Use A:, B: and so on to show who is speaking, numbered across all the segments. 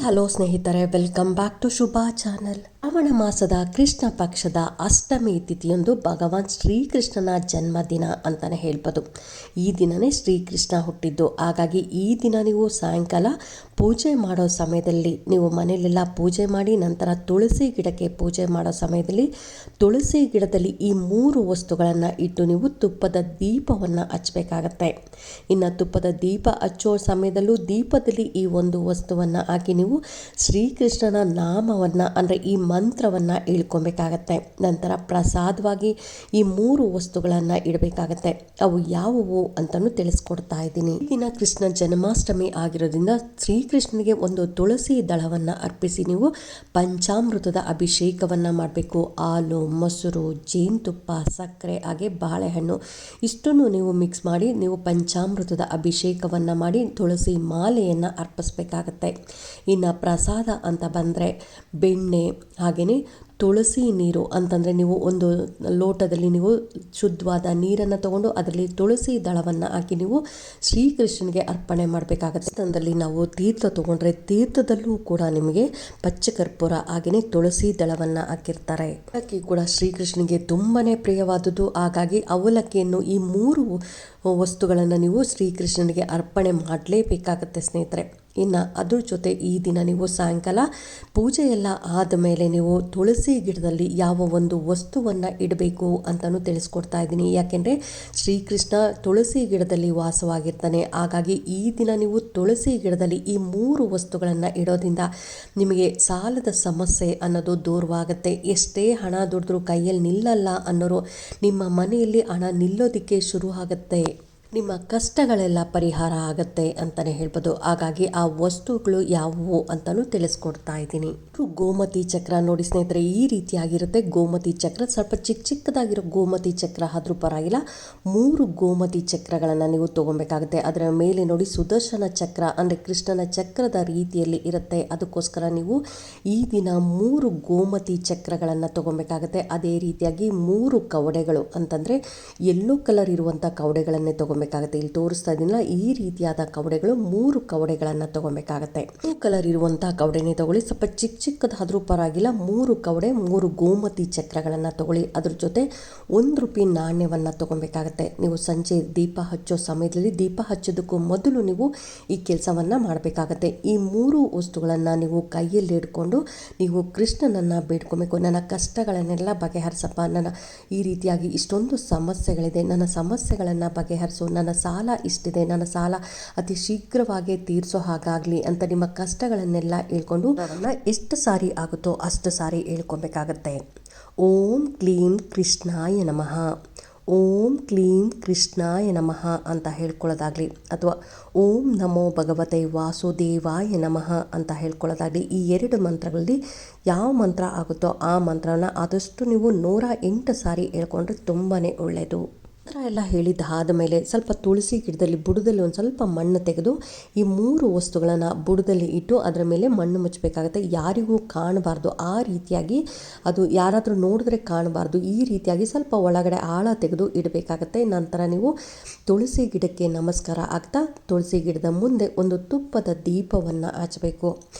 A: Hello ಸ್ನೇಹಿತರೆ, welcome back to Shubha channel. ಶ್ರಾವಣ ಮಾಸದ ಕೃಷ್ಣ ಪಕ್ಷದ ಅಷ್ಟಮಿ ತಿಥಿಯೊಂದು ಭಗವಾನ್ ಶ್ರೀಕೃಷ್ಣನ ಜನ್ಮದಿನ ಅಂತಾನೆ ಹೇಳ್ಬೋದು. ಈ ದಿನನೇ ಶ್ರೀಕೃಷ್ಣ ಹುಟ್ಟಿದ್ದು. ಹಾಗಾಗಿ ಈ ದಿನ ನೀವು ಸಾಯಂಕಾಲ ಪೂಜೆ ಮಾಡೋ ಸಮಯದಲ್ಲಿ ನೀವು ಮನೆಯಲ್ಲೆಲ್ಲ ಪೂಜೆ ಮಾಡಿ ನಂತರ ತುಳಸಿ ಗಿಡಕ್ಕೆ ಪೂಜೆ ಮಾಡೋ ಸಮಯದಲ್ಲಿ ತುಳಸಿ ಗಿಡದಲ್ಲಿ ಈ 3 ವಸ್ತುಗಳನ್ನು ಇಟ್ಟು ನೀವು ತುಪ್ಪದ ದೀಪವನ್ನು ಹಚ್ಚಬೇಕಾಗತ್ತೆ. ಇನ್ನು ತುಪ್ಪದ ದೀಪ ಹಚ್ಚೋ ಸಮಯದಲ್ಲೂ ದೀಪದಲ್ಲಿ ಈ ಒಂದು ವಸ್ತುವನ್ನು ಹಾಕಿ ನೀವು ಶ್ರೀಕೃಷ್ಣನ ನಾಮವನ್ನು ಅಂದರೆ ಈ ಮಂತ್ರವನ್ನು ಹೇಳ್ಕೊಬೇಕಾಗತ್ತೆ. ನಂತರ ಪ್ರಸಾದವಾಗಿ ಈ 3 ವಸ್ತುಗಳನ್ನು ಇಡಬೇಕಾಗತ್ತೆ. ಅವು ಯಾವುವು ಅಂತಲೂ ತಿಳಿಸ್ಕೊಡ್ತಾ ಇದ್ದೀನಿ. ಈ ದಿನ ಕೃಷ್ಣ ಜನ್ಮಾಷ್ಟಮಿ ಆಗಿರೋದ್ರಿಂದ ಶ್ರೀಕೃಷ್ಣನಿಗೆ ಒಂದು ತುಳಸಿ ದಳವನ್ನು ಅರ್ಪಿಸಿ ನೀವು ಪಂಚಾಮೃತದ ಅಭಿಷೇಕವನ್ನು ಮಾಡಬೇಕು. ಹಾಲು, ಮೊಸರು, ಜೇನುತುಪ್ಪ, ಸಕ್ಕರೆ ಹಾಗೆ ಬಾಳೆಹಣ್ಣು ಇಷ್ಟನ್ನು ನೀವು ಮಿಕ್ಸ್ ಮಾಡಿ ನೀವು ಪಂಚಾಮೃತದ ಅಭಿಷೇಕವನ್ನು ಮಾಡಿ ತುಳಸಿ ಮಾಲೆಯನ್ನು ಅರ್ಪಿಸಬೇಕಾಗತ್ತೆ. ಇನ್ನು ಪ್ರಸಾದ ಅಂತ ಬಂದರೆ ಬೆಣ್ಣೆ ಹಾಗೆಯೇ ತುಳಸಿ ನೀರು ಅಂತಂದರೆ ನೀವು ಒಂದು ಲೋಟದಲ್ಲಿ ನೀವು ಶುದ್ಧವಾದ ನೀರನ್ನು ತಗೊಂಡು ಅದರಲ್ಲಿ ತುಳಸಿ ದಳವನ್ನು ಹಾಕಿ ನೀವು ಶ್ರೀಕೃಷ್ಣನಿಗೆ ಅರ್ಪಣೆ ಮಾಡಬೇಕಾಗತ್ತೆ. ಸ್ಥಾನದಲ್ಲಿ ನಾವು ತೀರ್ಥ ತಗೊಂಡ್ರೆ ತೀರ್ಥದಲ್ಲೂ ಕೂಡ ನಿಮಗೆ ಪಚ್ಚಕರ್ಪೂರ ಹಾಗೆಯೇ ತುಳಸಿ ದಳವನ್ನು ಹಾಕಿರ್ತಾರೆ. ಅವಲಕ್ಕಿ ಕೂಡ ಶ್ರೀಕೃಷ್ಣನಿಗೆ ತುಂಬಾ ಪ್ರಿಯವಾದುದು. ಹಾಗಾಗಿ ಅವಲಕ್ಕಿಯನ್ನು ಈ 3 ವಸ್ತುಗಳನ್ನು ನೀವು ಶ್ರೀಕೃಷ್ಣನಿಗೆ ಅರ್ಪಣೆ ಮಾಡಲೇಬೇಕಾಗತ್ತೆ ಸ್ನೇಹಿತರೆ. ಇನ್ನು ಅದ್ರ ಜೊತೆ ಈ ದಿನ ನೀವು ಸಾಯಂಕಾಲ ಪೂಜೆ ಎಲ್ಲ ಆದಮೇಲೆ ನೀವು ತುಳಸಿ ಗಿಡದಲ್ಲಿ ಯಾವ ಒಂದು ವಸ್ತುವನ್ನು ಇಡಬೇಕು ಅಂತಲೂ ತಿಳಿಸ್ಕೊಡ್ತಾ ಇದ್ದೀನಿ. ಯಾಕೆಂದರೆ ಶ್ರೀಕೃಷ್ಣ ತುಳಸಿ ಗಿಡದಲ್ಲಿ ವಾಸವಾಗಿರ್ತಾನೆ. ಹಾಗಾಗಿ ಈ ದಿನ ನೀವು ತುಳಸಿ ಗಿಡದಲ್ಲಿ ಈ 3 ವಸ್ತುಗಳನ್ನು ಇಡೋದ್ರಿಂದ ನಿಮಗೆ ಸಾಲದ ಸಮಸ್ಯೆ ಅನ್ನೋದು ದೂರವಾಗುತ್ತೆ. ಎಷ್ಟೇ ಹಣ ದುಡಿದ್ರೂ ಕೈಯಲ್ಲಿ ನಿಲ್ಲಲ್ಲ ಅನ್ನೋರು ನಿಮ್ಮ ಮನೆಯಲ್ಲಿ ಹಣ ನಿಲ್ಲೋದಕ್ಕೆ ಶುರು ಆಗುತ್ತೆ. ನಿಮ್ಮ ಕಷ್ಟಗಳೆಲ್ಲ ಪರಿಹಾರ ಆಗುತ್ತೆ ಅಂತಲೇ ಹೇಳ್ಬೋದು. ಹಾಗಾಗಿ ಆ ವಸ್ತುಗಳು ಯಾವುವು ಅಂತಲೂ ತಿಳಿಸ್ಕೊಡ್ತಾ ಇದ್ದೀನಿ. ಗೋಮತಿ ಚಕ್ರ ನೋಡಿ ಸ್ನೇಹಿತರೆ, ಈ ರೀತಿಯಾಗಿರುತ್ತೆ ಗೋಮತಿ ಚಕ್ರ. ಸ್ವಲ್ಪ ಚಿಕ್ಕದಾಗಿರೋ ಗೋಮತಿ ಚಕ್ರ ಆದರೂ ಪರವಾಗಿಲ್ಲ. 3 ಗೋಮತಿ ಚಕ್ರಗಳನ್ನು ನೀವು ತೊಗೊಬೇಕಾಗುತ್ತೆ. ಅದರ ಮೇಲೆ ನೋಡಿ ಸುದರ್ಶನ ಚಕ್ರ ಅಂದರೆ ಕೃಷ್ಣನ ಚಕ್ರದ ರೀತಿಯಲ್ಲಿ ಇರುತ್ತೆ. ಅದಕ್ಕೋಸ್ಕರ ನೀವು ಈ ದಿನ 3 ಗೋಮತಿ ಚಕ್ರಗಳನ್ನು ತೊಗೊಬೇಕಾಗುತ್ತೆ. ಅದೇ ರೀತಿಯಾಗಿ 3 ಕವಡೆಗಳು ಅಂತಂದರೆ ಯೆಲ್ಲೋ ಕಲರ್ ಇರುವಂಥ ಕವಡೆಗಳನ್ನೇ ತೊಗೊಬೇಕಾಗುತ್ತೆ. ಇಲ್ಲಿ ತೋರಿಸ್ತಾ ಇದ್ದೀನಲ್ಲ, ಈ ರೀತಿಯಾದ ಕವಡೆಗಳು 3 ಕವಡೆಗಳನ್ನು ತೊಗೊಬೇಕಾಗತ್ತೆ. ಬ್ಲೂ ಕಲರ್ ಇರುವಂತಹ ಕವಡೆನೇ ತಗೊಳ್ಳಿ. ಸ್ವಲ್ಪ ಚಿಕ್ಕದಾದ್ರೂ ಪರವಾಗಿಲ್ಲ. 3 ಕವಡೆ 3 ಗೋಮತಿ ಚಕ್ರಗಳನ್ನು ತಗೊಳ್ಳಿ. ಅದ್ರ ಜೊತೆ 1 ರೂಪಾಯಿ ನಾಣ್ಯವನ್ನು ತೊಗೊಬೇಕಾಗತ್ತೆ. ನೀವು ಸಂಜೆ ದೀಪ ಹಚ್ಚೋ ಸಮಯದಲ್ಲಿ ದೀಪ ಹಚ್ಚೋದಕ್ಕೂ ಮೊದಲು ನೀವು ಈ ಕೆಲಸವನ್ನು ಮಾಡಬೇಕಾಗತ್ತೆ. ಈ 3 ವಸ್ತುಗಳನ್ನು ನೀವು ಕೈಯಲ್ಲಿ ಹಿಡ್ಕೊಂಡು ನೀವು ಕೃಷ್ಣನನ್ನು ಬೇಡ್ಕೊಬೇಕು. ನನ್ನ ಕಷ್ಟಗಳನ್ನೆಲ್ಲ ಬಗೆಹರಿಸಪ್ಪ, ನನ್ನ ಈ ರೀತಿಯಾಗಿ ಇಷ್ಟೊಂದು ಸಮಸ್ಯೆಗಳಿದೆ, ನನ್ನ ಸಮಸ್ಯೆಗಳನ್ನು ಬಗೆಹರಿಸು, ನನ್ನ ಸಾಲ ಇಷ್ಟಿದೆ, ನನ್ನ ಸಾಲ ಅತಿ ಶೀಘ್ರವಾಗಿ ತೀರಿಸೋ ಹಾಗಾಗಲಿ ಅಂತ ನಿಮ್ಮ ಕಷ್ಟಗಳನ್ನೆಲ್ಲ ಹೇಳ್ಕೊಂಡು ಎಷ್ಟು ಸಾರಿ ಆಗುತ್ತೋ ಅಷ್ಟು ಸಾರಿ ಹೇಳ್ಕೊಬೇಕಾಗತ್ತೆ. ಓಂ ಕ್ಲೀಂ ಕೃಷ್ಣಾಯ ನಮಃ, ಓಂ ಕ್ಲೀಂ ಕೃಷ್ಣಾಯ ನಮಃ ಅಂತ ಹೇಳ್ಕೊಳ್ಳೋದಾಗಲಿ ಅಥವಾ ಓಂ ನಮೋ ಭಗವತೆ ವಾಸುದೇವಾಯ ನಮಃ ಅಂತ ಹೇಳ್ಕೊಳ್ಳೋದಾಗಲಿ. ಈ 2 ಮಂತ್ರಗಳಲ್ಲಿ ಯಾವ ಮಂತ್ರ ಆಗುತ್ತೋ ಆ ಮಂತ್ರನ ಆದಷ್ಟು ನೀವು 108 ಸಾರಿ ಹೇಳ್ಕೊಂಡ್ರೆ ತುಂಬಾ ಒಳ್ಳೆಯದು. ಮಂತ್ರ ಎಲ್ಲ ಹೇಳಿದ್ದಾದ ಮೇಲೆ ಸ್ವಲ್ಪ ತುಳಸಿ ಗಿಡದಲ್ಲಿ ಬುಡದಲ್ಲಿ ಒಂದು ಸ್ವಲ್ಪ ಮಣ್ಣು ತೆಗೆದು ಈ 3 ವಸ್ತುಗಳನ್ನು ಬುಡದಲ್ಲಿ ಇಟ್ಟು ಅದರ ಮೇಲೆ ಮಣ್ಣು ಮುಚ್ಚಬೇಕಾಗತ್ತೆ. ಯಾರಿಗೂ ಕಾಣಬಾರ್ದು, ಆ ರೀತಿಯಾಗಿ ಅದು ಯಾರಾದರೂ ನೋಡಿದ್ರೆ ಕಾಣಬಾರ್ದು. ಈ ರೀತಿಯಾಗಿ ಸ್ವಲ್ಪ ಒಳಗಡೆ ಆಳ ತೆಗೆದು ಇಡಬೇಕಾಗತ್ತೆ. ನಂತರ ನೀವು ತುಳಸಿ ಗಿಡಕ್ಕೆ ನಮಸ್ಕಾರ ಆಗ್ತಾ ತುಳಸಿ ಗಿಡದ ಮುಂದೆ ಒಂದು ತುಪ್ಪದ ದೀಪವನ್ನು ಹಚ್ಚಬೇಕು.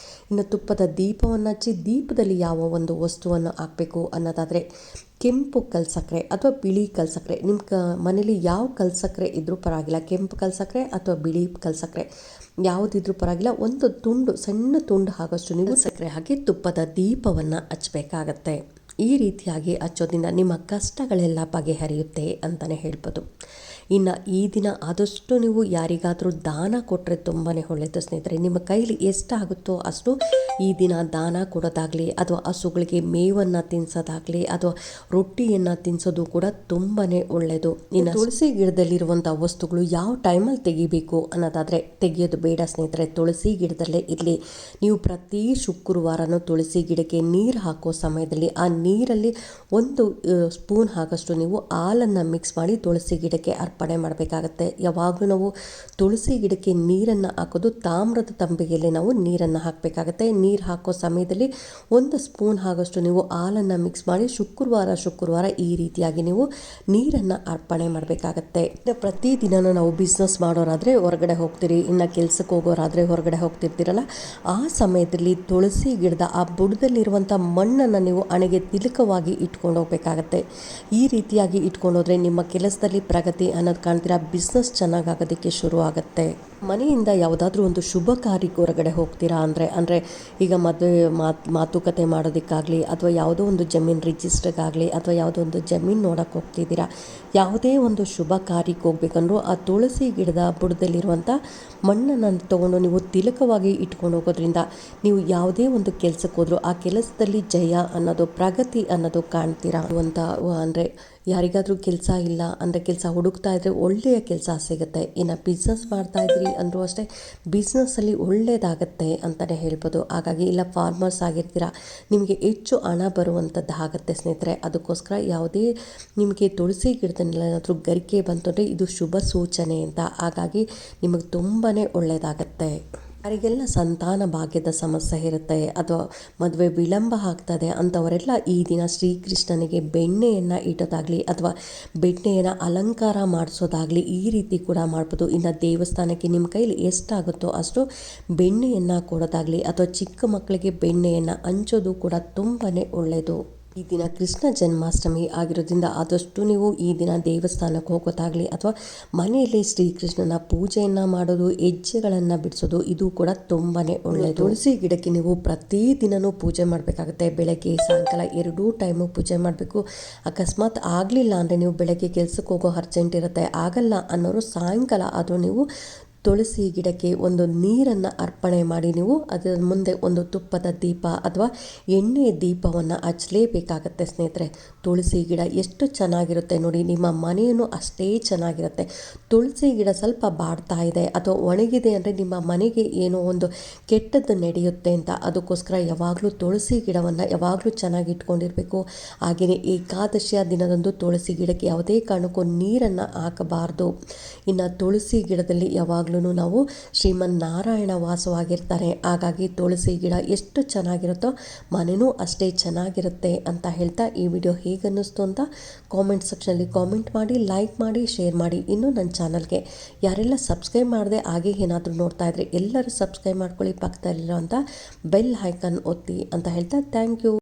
A: ಇನ್ನು ತುಪ್ಪದ ದೀಪವನ್ನು ಹಚ್ಚಿ ದೀಪದಲ್ಲಿ ಯಾವ ಒಂದು ವಸ್ತುವನ್ನು ಹಾಕಬೇಕು ಅನ್ನೋದಾದರೆ ಕೆಂಪು ಕಲ್ಸಕ್ಕರೆ ಅಥವಾ ಬಿಳಿ ಕಲ್ಸಕ್ಕರೆ, ನಿಮ್ಮ ಮನೇಲಿ ಯಾವ ಕಲ್ಸಕ್ಕರೆ ಇದ್ರೂ ಪರವಾಗಿಲ್ಲ, ಕೆಂಪು ಕಲ್ಸಕ್ಕರೆ ಅಥವಾ ಬಿಳಿ ಕಲ್ಸಕ್ಕರೆ ಯಾವುದಿದ್ರೂ ಪರವಾಗಿಲ್ಲ, ಒಂದು ತುಂಡು ಸಣ್ಣ ತುಂಡು ಆಗೋಷ್ಟು ನೀವು ಸಕ್ಕರೆ ಹಾಕಿ ತುಪ್ಪದ ದೀಪವನ್ನು ಹಚ್ಚಬೇಕಾಗತ್ತೆ. ಈ ರೀತಿಯಾಗಿ ಹಚ್ಚೋದ್ರಿಂದ ನಿಮ್ಮ ಕಷ್ಟಗಳೆಲ್ಲ ಬಗೆಹರಿಯುತ್ತೆ ಅಂತಲೇ ಹೇಳ್ಬೋದು. ಇನ್ನು ಈ ದಿನ ಆದಷ್ಟು ನೀವು ಯಾರಿಗಾದರೂ ದಾನ ಕೊಟ್ಟರೆ ತುಂಬಾ ಒಳ್ಳೆಯದು ಸ್ನೇಹಿತರೆ. ನಿಮ್ಮ ಕೈಲಿ ಎಷ್ಟಾಗುತ್ತೋ ಅಷ್ಟು ಈ ದಿನ ದಾನ ಕೊಡೋದಾಗಲಿ ಅಥವಾ ಹಸುಗಳಿಗೆ ಮೇವನ್ನು ತಿನ್ನಿಸೋದಾಗಲಿ ಅಥವಾ ರೊಟ್ಟಿಯನ್ನು ತಿನ್ನಿಸೋದು ಕೂಡ ತುಂಬಾ ಒಳ್ಳೆಯದು. ಇನ್ನು ತುಳಸಿ ಗಿಡದಲ್ಲಿರುವಂಥ ವಸ್ತುಗಳು ಯಾವ ಟೈಮಲ್ಲಿ ತೆಗಿಬೇಕು ಅನ್ನೋದಾದರೆ ತೆಗೆಯೋದು ಬೇಡ ಸ್ನೇಹಿತರೆ. ತುಳಸಿ ಗಿಡದಲ್ಲೇ ಇರಲಿ. ನೀವು ಪ್ರತಿ ಶುಕ್ರವಾರನೂ ತುಳಸಿ ಗಿಡಕ್ಕೆ ನೀರು ಹಾಕೋ ಸಮಯದಲ್ಲಿ ಆ ನೀರಲ್ಲಿ 1 ಸ್ಪೂನ್ ಆಗೋಷ್ಟು ನೀವು ಹಾಲನ್ನು ಮಿಕ್ಸ್ ಮಾಡಿ ತುಳಸಿ ಗಿಡಕ್ಕೆ ಅರ್ಪಣೆ ಮಾಡಬೇಕಾಗತ್ತೆ. ಯಾವಾಗಲೂ ನಾವು ತುಳಸಿ ಗಿಡಕ್ಕೆ ನೀರನ್ನು ಹಾಕೋದು ತಾಮ್ರದ ತಂಬಿಗೆಯಲ್ಲಿ ನಾವು ನೀರನ್ನು ಹಾಕಬೇಕಾಗತ್ತೆ. ನೀರು ಹಾಕೋ ಸಮಯದಲ್ಲಿ 1 ಸ್ಪೂನ್ ಆಗೋಷ್ಟು ನೀವು ಹಾಲನ್ನು ಮಿಕ್ಸ್ ಮಾಡಿ ಶುಕ್ರವಾರ ಈ ರೀತಿಯಾಗಿ ನೀವು ನೀರನ್ನು ಅರ್ಪಣೆ ಮಾಡಬೇಕಾಗತ್ತೆ. ಪ್ರತಿದಿನ ನಾವು ಬಿಸ್ನೆಸ್ ಮಾಡೋರಾದರೆ ಹೊರಗಡೆ ಹೋಗ್ತೀರಿ, ಇನ್ನು ಕೆಲಸಕ್ಕೆ ಹೋಗೋರಾದರೆ ಹೊರಗಡೆ ಹೋಗ್ತಿರ್ತೀರಲ್ಲ, ಆ ಸಮಯದಲ್ಲಿ ತುಳಸಿ ಗಿಡದ ಆ ಬುಡದಲ್ಲಿರುವಂಥ ಮಣ್ಣನ್ನು ನೀವು ಹಣೆಗೆ ತಿಲಕವಾಗಿ ಇಟ್ಕೊಂಡು ಹೋಗ್ಬೇಕಾಗತ್ತೆ. ಈ ರೀತಿಯಾಗಿ ಇಟ್ಕೊಂಡೋದ್ರೆ ನಿಮ್ಮ ಕೆಲಸದಲ್ಲಿ ಪ್ರಗತಿ ಅನ್ನೋದು ಕಾಣ್ತೀರಾ, ಬಿಸ್ನೆಸ್ ಚೆನ್ನಾಗಾಗೋದಕ್ಕೆ ಶುರು ಆಗುತ್ತೆ. ಮನೆಯಿಂದ ಯಾವುದಾದ್ರೂ ಒಂದು ಶುಭ ಕಾರ್ಯಕ್ಕೆ ಹೊರಗಡೆ ಹೋಗ್ತೀರಾ ಅಂದರೆ ಈಗ ಮದುವೆ ಮಾತುಕತೆ ಮಾಡೋದಕ್ಕಾಗಲಿ, ಅಥವಾ ಯಾವುದೋ ಒಂದು ಜಮೀನು ರಿಜಿಸ್ಟ್ರಿಗಾಗಲಿ, ಅಥವಾ ಯಾವುದೋ ಒಂದು ಜಮೀನು ನೋಡೋಕ್ಕೆ ಹೋಗ್ತಿದ್ದೀರಾ, ಯಾವುದೇ ಒಂದು ಶುಭ ಕಾರ್ಯಕ್ಕೆ ಹೋಗ್ಬೇಕಂದ್ರೂ ಆ ತುಳಸಿ ಗಿಡದ ಬುಡದಲ್ಲಿರುವಂಥ ಮಣ್ಣನ್ನು ತೊಗೊಂಡು ನೀವು ತಿಲಕವಾಗಿ ಇಟ್ಕೊಂಡು ಹೋಗೋದ್ರಿಂದ ನೀವು ಯಾವುದೇ ಒಂದು ಕೆಲಸಕ್ಕೆ ಹೋದರೂ ಆ ಕೆಲಸದಲ್ಲಿ ಜಯ ಅನ್ನೋದು, ಪ್ರಗತಿ ಅನ್ನೋದು ಕಾಣ್ತೀರಾ ಅಂತ. ಅಂದರೆ ಯಾರಿಗಾದರೂ ಕೆಲಸ ಇಲ್ಲ ಅಂದರೆ ಕೆಲಸ ಹುಡುಕ್ತಾ ಇದ್ದರೆ ಒಳ್ಳೆಯ ಕೆಲಸ ಸಿಗುತ್ತೆ. ಇನ್ನು ಬಿಸ್ನೆಸ್ ಮಾಡ್ತಾ ಇದ್ರಿ ಅಂದರೂ ಅಷ್ಟೇ ಬಿಸ್ನೆಸ್ಸಲ್ಲಿ ಒಳ್ಳೆಯದಾಗತ್ತೆ ಅಂತಲೇ ಹೇಳ್ಬೋದು. ಹಾಗಾಗಿ ಇಲ್ಲ ಫಾರ್ಮರ್ಸ್ ಆಗಿರ್ತೀರ, ನಿಮಗೆ ಹೆಚ್ಚು ಹಣ ಬರುವಂಥದ್ದು ಆಗುತ್ತೆ ಸ್ನೇಹಿತರೆ. ಅದಕ್ಕೋಸ್ಕರ ಯಾವುದೇ ನಿಮಗೆ ತುಳಸಿ ಗಿಡದಲ್ಲೇನಾದರೂ ಗರಿಕೆ ಬಂತು ಅಂದರೆ ಇದು ಶುಭ ಸೂಚನೆ ಅಂತ. ಹಾಗಾಗಿ ನಿಮಗೆ ತುಂಬಾ ಒಳ್ಳೆಯದಾಗತ್ತೆ. ಯಾರಿಗೆಲ್ಲ ಸಂತಾನ ಭಾಗ್ಯದ ಸಮಸ್ಯೆ ಇರುತ್ತೆ ಅಥವಾ ಮದುವೆ ವಿಳಂಬ ಆಗ್ತದೆ ಅಂಥವರೆಲ್ಲ ಈ ದಿನ ಶ್ರೀಕೃಷ್ಣನಿಗೆ ಬೆಣ್ಣೆಯನ್ನು ಇಡೋದಾಗಲಿ ಅಥವಾ ಬೆಣ್ಣೆಯನ್ನು ಅಲಂಕಾರ ಮಾಡಿಸೋದಾಗಲಿ ಈ ರೀತಿ ಕೂಡ ಮಾಡ್ಬೋದು. ಇನ್ನು ದೇವಸ್ಥಾನಕ್ಕೆ ನಿಮ್ಮ ಕೈಲಿ ಎಷ್ಟಾಗುತ್ತೋ ಅಷ್ಟು ಬೆಣ್ಣೆಯನ್ನು ಕೊಡೋದಾಗಲಿ ಅಥವಾ ಚಿಕ್ಕ ಮಕ್ಕಳಿಗೆ ಬೆಣ್ಣೆಯನ್ನು ಹಂಚೋದು ಕೂಡ ತುಂಬಾ ಒಳ್ಳೆಯದು. ಈ ದಿನ ಕೃಷ್ಣ ಜನ್ಮಾಷ್ಟಮಿ ಆಗಿರೋದ್ರಿಂದ ಆದಷ್ಟು ನೀವು ಈ ದಿನ ದೇವಸ್ಥಾನಕ್ಕೆ ಹೋಗೋದಾಗಲಿ ಅಥವಾ ಮನೆಯಲ್ಲಿ ಶ್ರೀಕೃಷ್ಣನ ಪೂಜೆಯನ್ನು ಮಾಡೋದು, ಹೆಜ್ಜೆಗಳನ್ನು ಬಿಡಿಸೋದು ಇದು ಕೂಡ ತುಂಬಾ ಒಳ್ಳೆಯದು. ತುಳಸಿ ಗಿಡಕ್ಕೆ ನೀವು ಪ್ರತಿದಿನವೂ ಪೂಜೆ ಮಾಡಬೇಕಾಗುತ್ತೆ. ಬೆಳಗ್ಗೆ ಸಾಯಂಕಾಲ 2 ಟೈಮು ಪೂಜೆ ಮಾಡಬೇಕು. ಅಕಸ್ಮಾತ್ ಆಗಲಿಲ್ಲ ಅಂದರೆ ನೀವು ಬೆಳಗ್ಗೆ ಕೆಲಸಕ್ಕೆ ಹೋಗೋ ಅರ್ಜೆಂಟ್ ಇರುತ್ತೆ, ಆಗಲ್ಲ ಅನ್ನೋರು ಸಾಯಂಕಾಲ ಆದರೂ ನೀವು ತುಳಸಿ ಗಿಡಕ್ಕೆ ಒಂದು ನೀರನ್ನು ಅರ್ಪಣೆ ಮಾಡಿ ನೀವು ಅದರ ಮುಂದೆ ಒಂದು ತುಪ್ಪದ ದೀಪ ಅಥವಾ ಎಣ್ಣೆ ದೀಪವನ್ನು ಹಚ್ಚಲೇಬೇಕಾಗತ್ತೆ ಸ್ನೇಹಿತರೆ. ತುಳಸಿ ಗಿಡ ಎಷ್ಟು ಚೆನ್ನಾಗಿರುತ್ತೆ ನೋಡಿ, ನಿಮ್ಮ ಮನೆಯೂ ಅಷ್ಟೇ ಚೆನ್ನಾಗಿರುತ್ತೆ. ತುಳಸಿ ಗಿಡ ಸ್ವಲ್ಪ ಬಾಡ್ತಾ ಇದೆ ಅಥವಾ ಒಣಗಿದೆ ಅಂದರೆ ನಿಮ್ಮ ಮನೆಗೆ ಏನೋ ಒಂದು ಕೆಟ್ಟದ್ದು ನಡೆಯುತ್ತೆ ಅಂತ. ಅದಕ್ಕೋಸ್ಕರ ಯಾವಾಗಲೂ ತುಳಸಿ ಗಿಡವನ್ನು ಯಾವಾಗಲೂ ಚೆನ್ನಾಗಿ ಇಟ್ಕೊಂಡಿರಬೇಕು. ಹಾಗೆಯೇ ಏಕಾದಶಿಯ ದಿನದಂದು ತುಳಸಿ ಗಿಡಕ್ಕೆ ಯಾವುದೇ ಕಾರಣಕ್ಕೂ ನೀರನ್ನು ಹಾಕಬಾರ್ದು. ಇನ್ನು ತುಳಸಿ ಗಿಡದಲ್ಲಿ ಯಾವಾಗಲೂ ನಾವು ಶ್ರೀಮನ್ನಾರಾಯಣ ವಾಸವಾಗಿರ್ತಾರೆ. ಹಾಗಾಗಿ ತುಳಸಿ ಗಿಡ ಎಷ್ಟು ಚೆನ್ನಾಗಿರುತ್ತೋ ಮನೆಯೂ ಅಷ್ಟೇ ಚೆನ್ನಾಗಿರುತ್ತೆ ಅಂತ ಹೇಳ್ತಾ ಈ ವಿಡಿಯೋ ಹೇಗನ್ನಿಸ್ತು ಅಂತ ಕಾಮೆಂಟ್ ಸೆಕ್ಷನಲ್ಲಿ ಕಾಮೆಂಟ್ ಮಾಡಿ, ಲೈಕ್ ಮಾಡಿ, ಶೇರ್ ಮಾಡಿ. ಇನ್ನೂ ನನ್ನ ಚಾನಲ್ಗೆ ಯಾರೆಲ್ಲ ಸಬ್ಸ್ಕ್ರೈಬ್ ಮಾಡದೆ ಹಾಗೆ ಏನಾದರೂ ನೋಡ್ತಾ ಇದ್ರೆ ಎಲ್ಲರೂ ಸಬ್ಸ್ಕ್ರೈಬ್ ಮಾಡ್ಕೊಳ್ಳಿ, ಪಕ್ಕದಲ್ಲಿರೋ ಅಂತ ಬೆಲ್ ಐಕಾನ್ ಒತ್ತಿ ಅಂತ ಹೇಳ್ತಾ ಥ್ಯಾಂಕ್ ಯು.